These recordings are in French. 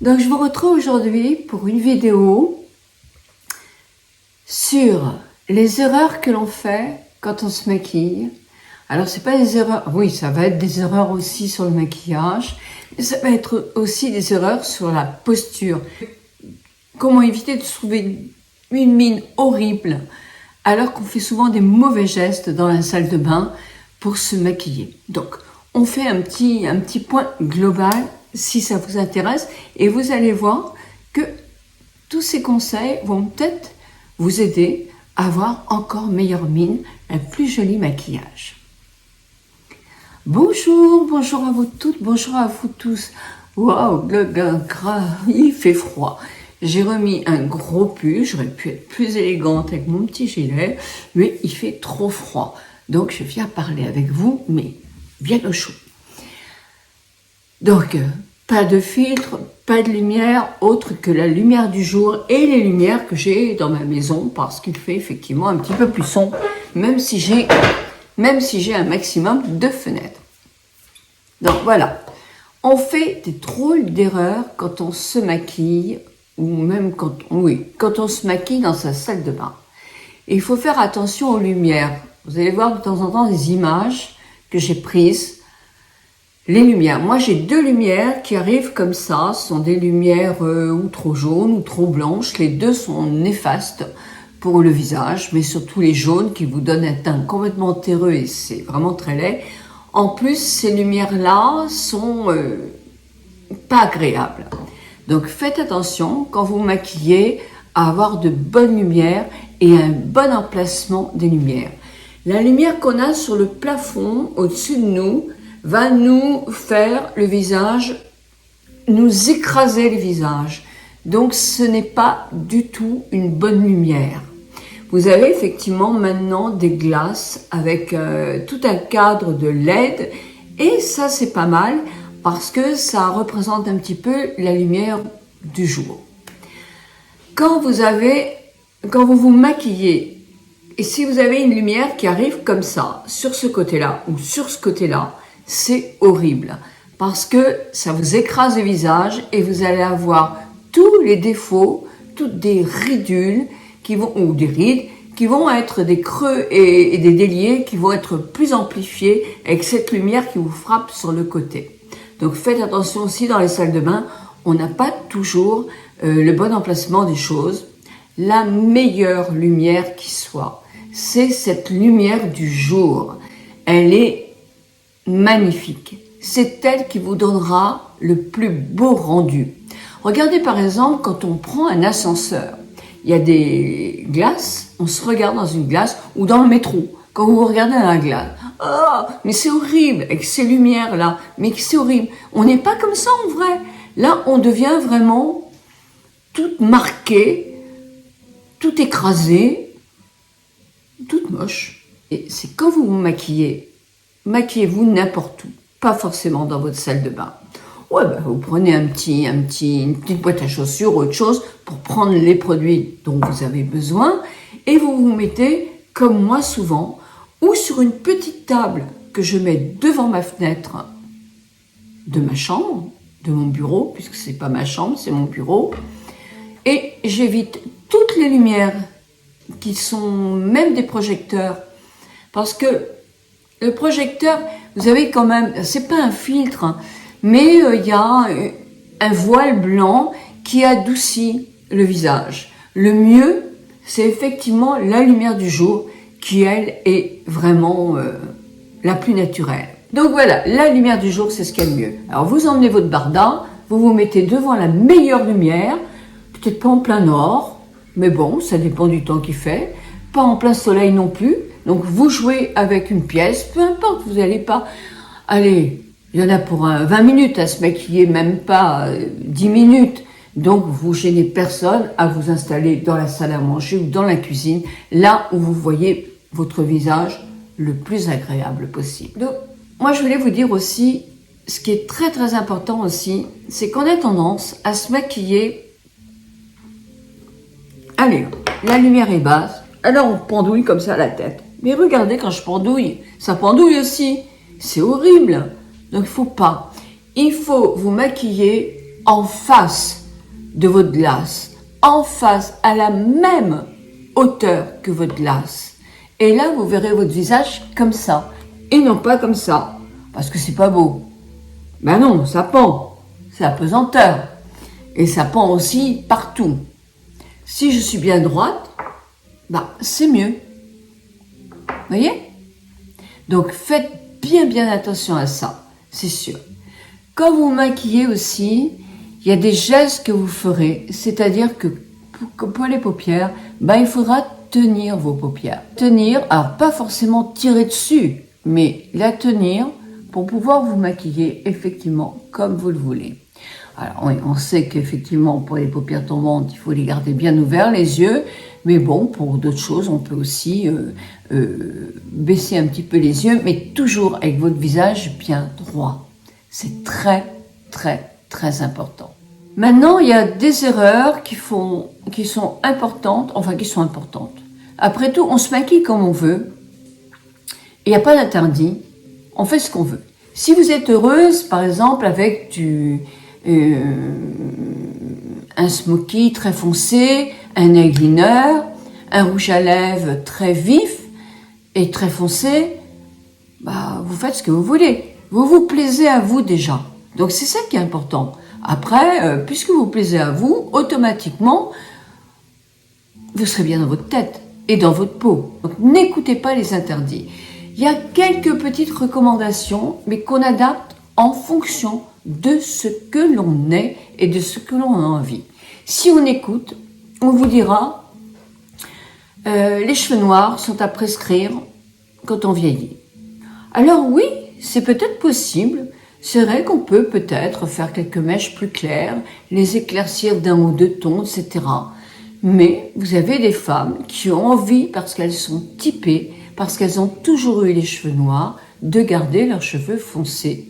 Donc je vous retrouve aujourd'hui pour une vidéo sur les erreurs que l'on fait quand on se maquille. Alors c'est pas des erreurs, oui ça va être des erreurs aussi sur le maquillage, mais ça va être aussi des erreurs sur la posture. Comment éviter de se trouver une mine horrible alors qu'on fait souvent des mauvais gestes dans la salle de bain pour se maquiller. Donc on fait un petit point global si ça vous intéresse, et vous allez voir que tous ces conseils vont peut-être vous aider à avoir encore meilleure mine, un plus joli maquillage. Bonjour à vous toutes, bonjour à vous tous. Waouh, il fait froid. J'ai remis un gros pull, j'aurais pu être plus élégante avec mon petit gilet, mais il fait trop froid. Donc je viens parler avec vous, mais bien au chaud. Donc, pas de filtre, pas de lumière autre que la lumière du jour et les lumières que j'ai dans ma maison parce qu'il fait effectivement un petit peu plus sombre, même si j'ai un maximum de fenêtres. Donc voilà, on fait des drôles d'erreurs quand on se maquille ou même quand on se maquille dans sa salle de bain. Et il faut faire attention aux lumières. Vous allez voir de temps en temps des images que j'ai prises. Les lumières. Moi, j'ai deux lumières qui arrivent comme ça. Ce sont des lumières ou trop jaunes ou trop blanches. Les deux sont néfastes pour le visage, mais surtout les jaunes qui vous donnent un teint complètement terreux et c'est vraiment très laid. En plus, ces lumières-là sont pas agréables. Donc, faites attention quand vous vous maquillez à avoir de bonnes lumières et un bon emplacement des lumières. La lumière qu'on a sur le plafond au-dessus de nous va nous faire le visage, nous écraser le visage. Donc ce n'est pas du tout une bonne lumière. Vous avez effectivement maintenant des glaces avec tout un cadre de LED et ça c'est pas mal parce que ça représente un petit peu la lumière du jour. Quand vous vous maquillez et si vous avez une lumière qui arrive comme ça, sur ce côté-là ou sur ce côté-là, c'est horrible parce que ça vous écrase le visage et vous allez avoir tous les défauts, toutes des ridules ou des rides qui vont être des creux et des déliés qui vont être plus amplifiés avec cette lumière qui vous frappe sur le côté. Donc faites attention aussi dans les salles de bain, on n'a pas toujours le bon emplacement des choses. La meilleure lumière qui soit, c'est cette lumière du jour. Elle est magnifique. C'est elle qui vous donnera le plus beau rendu. Regardez par exemple quand on prend un ascenseur. Il y a des glaces, on se regarde dans une glace ou dans le métro. Quand vous regardez dans la glace, oh, mais c'est horrible avec ces lumières-là, mais c'est horrible. On n'est pas comme ça en vrai. Là, on devient vraiment toute marquée, toute écrasée, toute moche. Et c'est quand vous vous maquillez-vous n'importe où, pas forcément dans votre salle de bain. Ouais, vous prenez une petite boîte à chaussures, autre chose, pour prendre les produits dont vous avez besoin, et vous vous mettez, comme moi souvent, ou sur une petite table que je mets devant ma fenêtre de ma chambre, de mon bureau, puisque c'est pas ma chambre, c'est mon bureau, et j'évite toutes les lumières qui sont même des projecteurs, parce que le projecteur, vous avez quand même, c'est pas un filtre, hein, mais il y a un voile blanc qui adoucit le visage. Le mieux, c'est effectivement la lumière du jour qui, elle, est vraiment la plus naturelle. Donc voilà, la lumière du jour, c'est ce qu'il y a de mieux. Alors vous emmenez votre barda, vous vous mettez devant la meilleure lumière, peut-être pas en plein nord, mais bon, ça dépend du temps qu'il fait, pas en plein soleil non plus. Donc vous jouez avec une pièce, peu importe, vous n'allez pas... Allez, il y en a pour 20 minutes à se maquiller, même pas 10 minutes. Donc vous gênez personne à vous installer dans la salle à manger ou dans la cuisine, là où vous voyez votre visage le plus agréable possible. Donc moi je voulais vous dire aussi, ce qui est très très important aussi, c'est qu'on a tendance à se maquiller. Allez, la lumière est basse, alors on pendouille comme ça la tête. Mais regardez quand je pendouille, ça pendouille aussi. C'est horrible. Donc il faut pas. Il faut vous maquiller en face de votre glace, en face, à la même hauteur que votre glace. Et là, vous verrez votre visage comme ça, et non pas comme ça, parce que c'est pas beau. Ben non, ça pend, c'est la pesanteur, et ça pend aussi partout. Si je suis bien droite, c'est mieux. Vous voyez? Donc faites bien attention à ça, c'est sûr. Quand vous maquillez aussi, il y a des gestes que vous ferez, c'est-à-dire que pour les paupières, il faudra tenir vos paupières. Tenir, alors pas forcément tirer dessus, mais la tenir pour pouvoir vous maquiller effectivement comme vous le voulez. Alors oui, on sait qu'effectivement pour les paupières tombantes, il faut les garder bien ouverts les yeux, mais bon, pour d'autres choses, on peut aussi baisser un petit peu les yeux, mais toujours avec votre visage bien droit. C'est très important. Maintenant, il y a des erreurs qui sont importantes. Après tout, on se maquille comme on veut. Il n'y a pas d'interdit. On fait ce qu'on veut. Si vous êtes heureuse, par exemple, avec un smoky très foncé, un eyeliner, un rouge à lèvres très vif et très foncé, vous faites ce que vous voulez. Vous vous plaisez à vous déjà. Donc c'est ça qui est important. Après, puisque vous plaisez à vous, automatiquement, vous serez bien dans votre tête et dans votre peau. Donc n'écoutez pas les interdits. Il y a quelques petites recommandations, mais qu'on adapte en fonction de ce que l'on est et de ce que l'on a envie. Si on écoute, on vous dira les cheveux noirs sont à prescrire quand on vieillit. Alors oui, c'est peut-être possible. C'est vrai qu'on peut peut-être faire quelques mèches plus claires, les éclaircir d'un ou deux tons, etc. Mais vous avez des femmes qui ont envie, parce qu'elles sont typées, parce qu'elles ont toujours eu les cheveux noirs, de garder leurs cheveux foncés.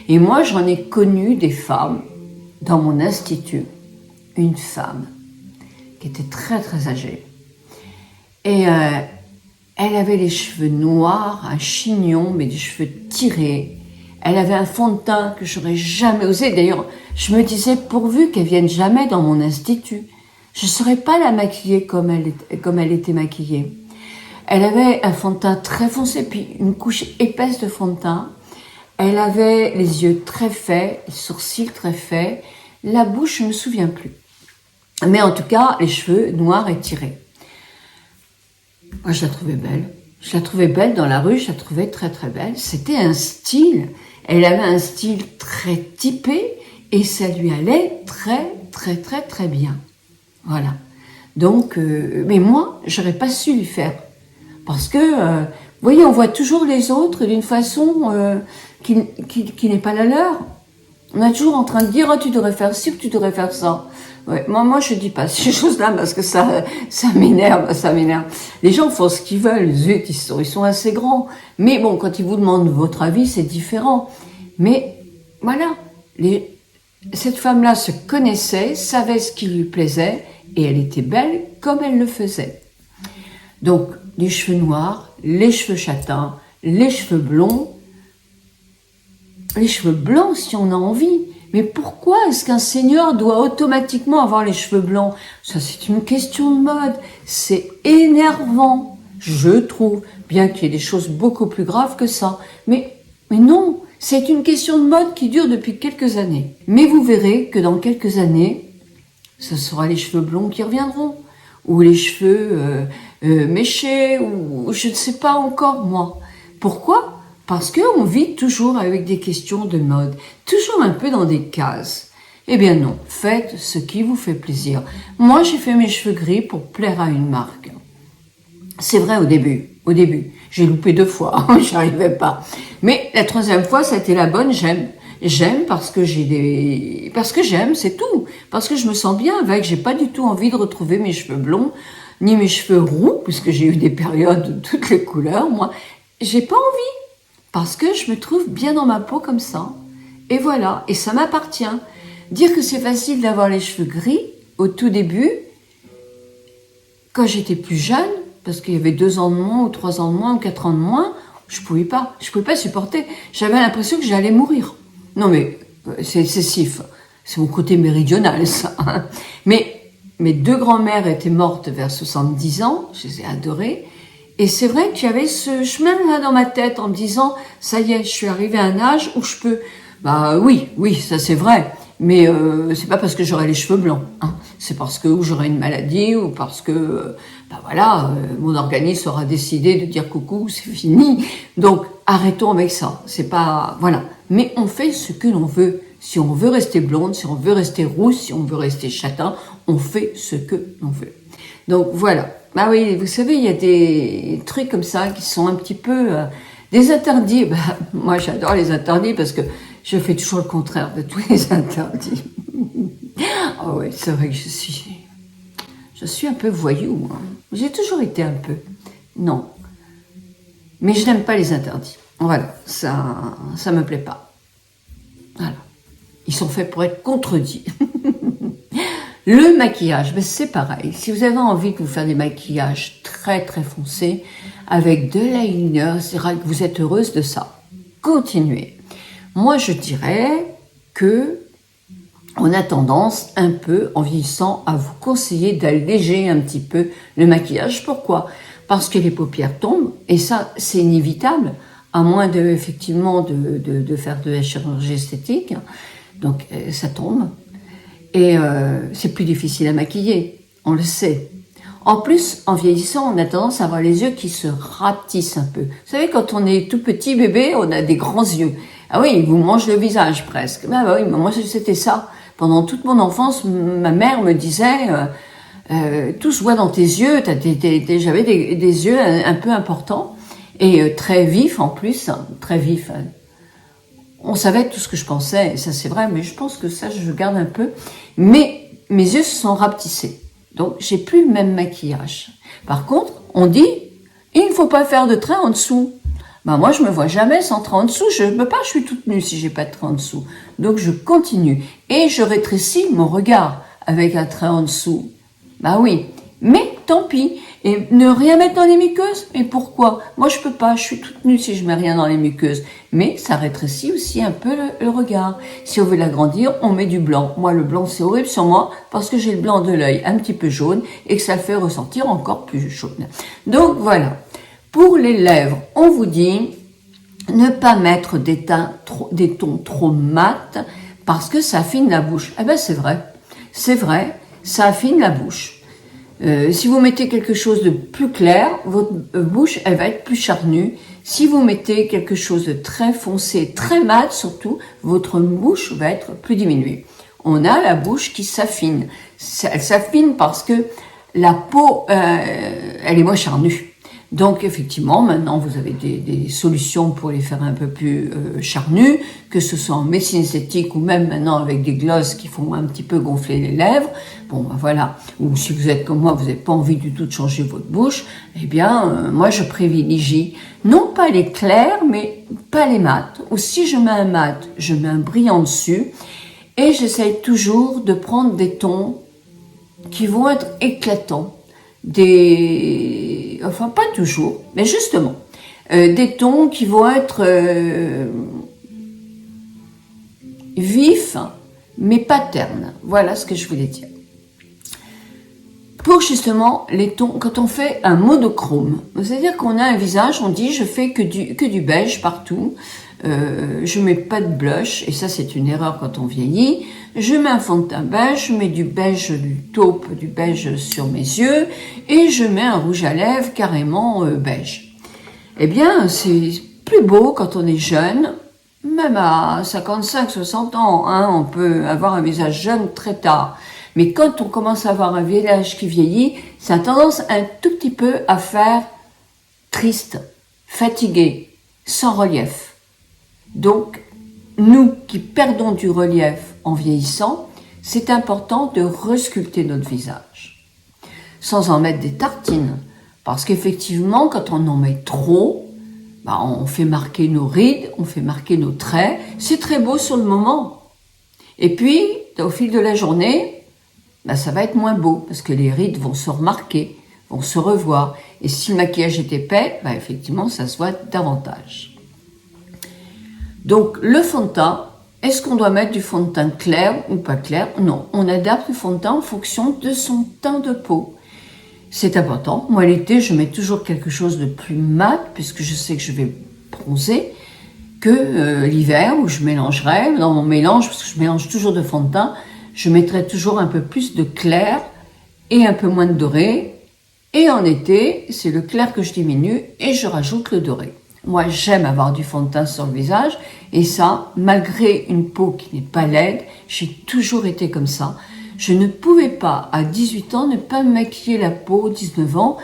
Et moi, j'en ai connu des femmes dans mon institut. Une femme qui était très âgée. Et elle avait les cheveux noirs, un chignon, mais des cheveux tirés. Elle avait un fond de teint que j'aurais jamais osé. D'ailleurs, je me disais, pourvu qu'elle vienne jamais dans mon institut, je ne saurais pas la maquiller comme elle était maquillée. Elle avait un fond de teint très foncé, puis une couche épaisse de fond de teint. Elle avait les yeux très faits, les sourcils très faits. La bouche, je ne me souviens plus. Mais en tout cas, les cheveux noirs et tirés. Moi, je la trouvais belle. Je la trouvais belle dans la rue, je la trouvais très belle. C'était un style. Elle avait un style très typé et ça lui allait très bien. Voilà. Donc, mais moi, j'aurais pas su lui faire. Parce que, vous voyez, on voit toujours les autres d'une façon qui n'est pas la leur. On est toujours en train de dire, oh, tu devrais faire ci ou tu devrais faire ça. Ouais, moi, je dis pas ces choses-là parce que ça m'énerve. Les gens font ce qu'ils veulent, zut, ils sont assez grands. Mais bon, quand ils vous demandent votre avis, c'est différent. Mais voilà, cette femme-là se connaissait, savait ce qui lui plaisait et elle était belle comme elle le faisait. Donc, les cheveux noirs, les cheveux châtains, les cheveux blonds, les cheveux blancs si on a envie. Mais pourquoi est-ce qu'un seigneur doit automatiquement avoir les cheveux blancs? Ça, c'est une question de mode. C'est énervant, je trouve, bien qu'il y ait des choses beaucoup plus graves que ça. Mais non, c'est une question de mode qui dure depuis quelques années. Mais vous verrez que dans quelques années, ce sera les cheveux blonds qui reviendront. Ou les cheveux méchés, ou je ne sais pas encore, moi. Pourquoi ? Parce qu'on vit toujours avec des questions de mode, toujours un peu dans des cases. Eh bien non, faites ce qui vous fait plaisir. Moi, j'ai fait mes cheveux gris pour plaire à une marque. C'est vrai au début. J'ai loupé 2 fois, j'y arrivais pas. Mais la 3e fois, ça a été la bonne, j'aime. J'aime parce que j'aime, c'est tout. Parce que je me sens bien avec, j'ai pas du tout envie de retrouver mes cheveux blonds, ni mes cheveux roux, puisque j'ai eu des périodes de toutes les couleurs, moi. J'ai pas envie. Parce que je me trouve bien dans ma peau comme ça. Et voilà, et ça m'appartient. Dire que c'est facile d'avoir les cheveux gris au tout début, quand j'étais plus jeune, parce qu'il y avait 2 ans de moins, ou 3 ans de moins, ou 4 ans de moins, je pouvais pas supporter. J'avais l'impression que j'allais mourir. Non mais, c'est excessif. c'est mon côté méridional, ça. Hein. Mais mes deux grands-mères étaient mortes vers 70 ans, je les ai adorées. Et c'est vrai qu'il y avait ce chemin-là dans ma tête en me disant, ça y est, je suis arrivée à un âge où je peux... Bah oui, ça c'est vrai. Mais c'est pas parce que j'aurai les cheveux blancs. Hein. C'est parce que ou j'aurai une maladie ou parce que, mon organisme aura décidé de dire coucou, c'est fini. Donc arrêtons avec ça. C'est pas... Voilà. Mais on fait ce que l'on veut. Si on veut rester blonde, si on veut rester rousse, si on veut rester châtain, on fait ce que l'on veut. Donc voilà. Bah oui, vous savez, il y a des trucs comme ça qui sont un petit peu des interdits. Bah, moi, j'adore les interdits parce que je fais toujours le contraire de tous les interdits. Ah oui, c'est vrai que je suis un peu voyou. Hein. J'ai toujours été un peu. Non. Mais je n'aime pas les interdits. Voilà, ça me plaît pas. Voilà. Ils sont faits pour être contredits. Le maquillage, ben c'est pareil. Si vous avez envie de vous faire des maquillages très très foncés, avec de l'eyeliner, c'est vrai que vous êtes heureuse de ça. Continuez. Moi, je dirais que on a tendance un peu, en vieillissant, à vous conseiller d'alléger un petit peu le maquillage. Pourquoi? Parce que les paupières tombent, et ça, c'est inévitable, à moins de faire de la chirurgie esthétique. Donc, ça tombe. Et c'est plus difficile à maquiller, on le sait. En plus, en vieillissant, on a tendance à avoir les yeux qui se rapetissent un peu. Vous savez, quand on est tout petit bébé, on a des grands yeux. Ah oui, ils vous mangent le visage presque. Ben bah oui, moi c'était ça. Pendant toute mon enfance, ma mère me disait tout se voit dans tes yeux. J'avais des yeux un peu importants et très vifs en plus, hein, très vifs. Hein. On savait tout ce que je pensais, et ça c'est vrai, mais je pense que ça je garde un peu. Mais mes yeux se sont rapetissés, donc j'ai plus le même maquillage. Par contre, on dit, il ne faut pas faire de trait en dessous. Ben moi je me vois jamais sans trait en dessous, je ne peux pas, je suis toute nue si j'ai pas de trait en dessous. Donc je continue, et je rétrécis mon regard avec un trait en dessous. Ben oui, mais tant pis. Et ne rien mettre dans les muqueuses, mais pourquoi? Moi je peux pas, je suis toute nue si je mets rien dans les muqueuses. Mais ça rétrécit aussi un peu le regard. Si on veut l'agrandir, on met du blanc. Moi le blanc c'est horrible sur moi parce que j'ai le blanc de l'œil un petit peu jaune et que ça le fait ressentir encore plus jaune. Donc voilà. Pour les lèvres, on vous dit ne pas mettre des tons trop mat parce que ça affine la bouche. Eh ben c'est vrai, ça affine la bouche. Si vous mettez quelque chose de plus clair, votre bouche, elle va être plus charnue. Si vous mettez quelque chose de très foncé, très mat surtout, votre bouche va être plus diminuée. On a la bouche qui s'affine. Elle s'affine parce que la peau, elle est moins charnue. Donc effectivement, maintenant vous avez des solutions pour les faire un peu plus charnues, que ce soit en médecine esthétique ou même maintenant avec des glosses qui font un petit peu gonfler les lèvres. Bon ben voilà, ou si vous êtes comme moi, vous n'avez pas envie du tout de changer votre bouche, eh bien moi je privilégie non pas les clairs, mais pas les mats. Ou si je mets un mat, je mets un brillant dessus et j'essaye toujours de prendre des tons qui vont être éclatants. Enfin pas toujours, mais justement, des tons qui vont être vifs, mais pas ternes. Voilà ce que je voulais dire. Pour justement les tons, quand on fait un monochrome, c'est-à-dire qu'on a un visage, on dit je fais que du beige partout, je mets pas de blush, et ça c'est une erreur quand on vieillit. Je mets un fond de teint beige, je mets du beige, du taupe, du beige sur mes yeux, et je mets un rouge à lèvres carrément beige. Eh bien, c'est plus beau quand on est jeune, même à 55, 60 ans, hein, on peut avoir un visage jeune très tard. Mais quand on commence à avoir un visage qui vieillit, ça a tendance un tout petit peu à faire triste, fatigué, sans relief. Donc, nous qui perdons du relief en vieillissant, c'est important de resculpter notre visage. Sans en mettre des tartines. Parce qu'effectivement, quand on en met trop, on fait marquer nos rides, on fait marquer nos traits. C'est très beau sur le moment. Et puis, au fil de la journée, ça va être moins beau parce que les rides vont se remarquer, vont se revoir. Et si le maquillage est épais, effectivement, ça se voit davantage. Donc, le fond de teint, Est-ce qu'on doit mettre du fond de teint clair ou pas clair? Non, on adapte le fond de teint en fonction de son teint de peau. C'est important. Moi, l'été, je mets toujours quelque chose de plus mat, puisque je sais que je vais bronzer, que l'hiver, où je mélangerai, dans mon mélange, parce que je mélange toujours de fond de teint, je mettrai toujours un peu plus de clair et un peu moins de doré. Et en été, c'est le clair que je diminue et je rajoute le doré. Moi, j'aime avoir du fond de teint sur le visage, et ça, malgré une peau qui n'est pas laide, j'ai toujours été comme ça. Je ne pouvais pas, à 18 ans, ne pas me maquiller la peau, 19 ans.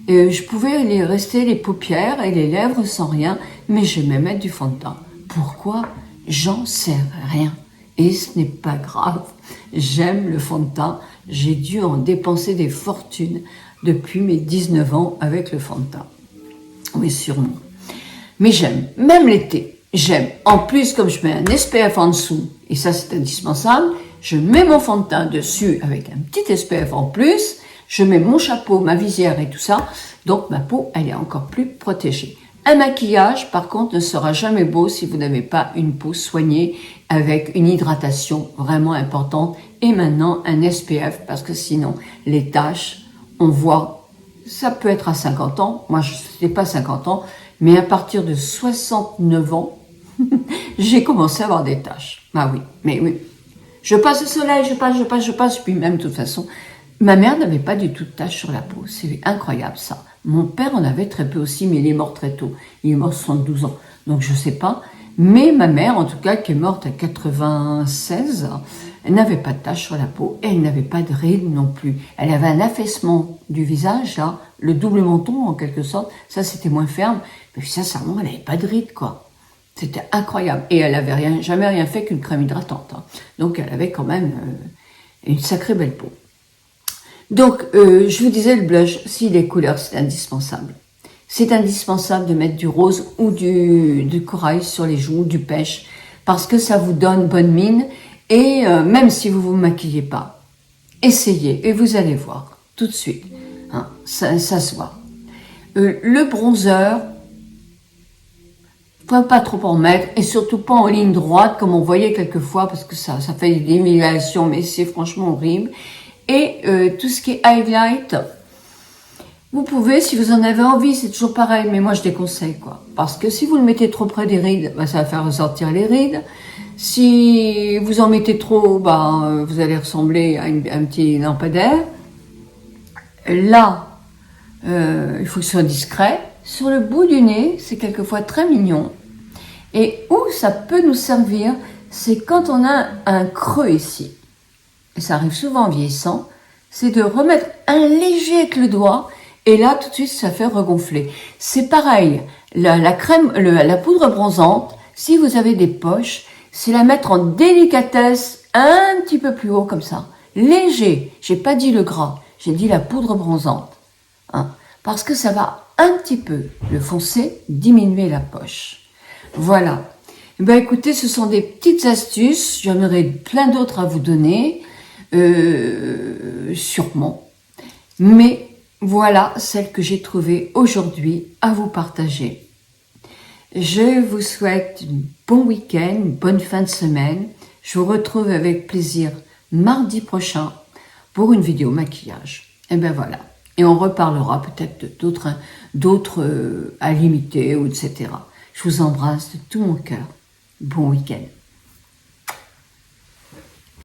Je pouvais rester les paupières et les lèvres sans rien, mais j'aimais mettre du fond de teint. Pourquoi? J'en sais rien. Et ce n'est pas grave. J'aime le fond de teint. J'ai dû en dépenser des fortunes depuis mes 19 ans avec le fond de teint. Oui, sûrement. Mais j'aime, même l'été, j'aime. En plus, comme je mets un SPF en dessous, et ça c'est indispensable, je mets mon fond de teint dessus avec un petit SPF en plus, je mets mon chapeau, ma visière et tout ça, donc ma peau, elle est encore plus protégée. Un maquillage, par contre, ne sera jamais beau si vous n'avez pas une peau soignée avec une hydratation vraiment importante et maintenant un SPF, parce que sinon, les taches, on voit, ça peut être à 50 ans, moi je n'ai pas 50 ans, mais à partir de 69 ans, j'ai commencé à avoir des taches. Ah oui, mais oui. Je passe au soleil, je passe, puis même de toute façon, ma mère n'avait pas du tout de taches sur la peau. C'est incroyable ça. Mon père en avait très peu aussi, mais il est mort très tôt. Il est mort à 72 ans, donc je sais pas. Mais ma mère, en tout cas, qui est morte à 96, elle n'avait pas de taches sur la peau et elle n'avait pas de rides non plus. Elle avait un affaissement du visage, là, le double menton en quelque sorte. Ça, c'était moins ferme. Mais sincèrement, elle n'avait pas de rides, quoi. C'était incroyable. Et elle avait jamais rien fait qu'une crème hydratante. Hein. Donc, elle avait quand même une sacrée belle peau. Donc, je vous disais, le blush, si les couleurs, c'est indispensable. C'est indispensable de mettre du rose ou du corail sur les joues, du pêche, parce que ça vous donne bonne mine. Et même si vous vous maquillez pas, essayez et vous allez voir tout de suite. Hein, ça se voit. Le bronzer, faut pas trop en mettre et surtout pas en ligne droite comme on voyait quelquefois parce que ça fait des déviations, mais c'est franchement horrible. Et tout ce qui est highlight, vous pouvez, si vous en avez envie, c'est toujours pareil, mais moi je déconseille quoi. Parce que si vous le mettez trop près des rides, bah, ça va faire ressortir les rides. Si vous en mettez trop, bah, vous allez ressembler à un petit lampadaire. Là, il faut que ce soit discret. Sur le bout du nez, c'est quelquefois très mignon. Et où ça peut nous servir, c'est quand on a un creux ici. Et ça arrive souvent en vieillissant, c'est de remettre un léger avec le doigt, et là, tout de suite, ça fait regonfler. C'est pareil, la poudre bronzante, si vous avez des poches, c'est la mettre en délicatesse, un petit peu plus haut comme ça. Léger, j'ai pas dit le gras, j'ai dit la poudre bronzante. Hein, parce que ça va un petit peu le foncer, diminuer la poche. Voilà. Ben écoutez, ce sont des petites astuces, j'en aurais plein d'autres à vous donner, sûrement. Mais voilà celles que j'ai trouvées aujourd'hui à vous partager. Je vous souhaite un bon week-end, une bonne fin de semaine. Je vous retrouve avec plaisir mardi prochain pour une vidéo maquillage. Et ben voilà. Et on reparlera peut-être d'autres à limiter ou etc. Je vous embrasse de tout mon cœur. Bon week-end.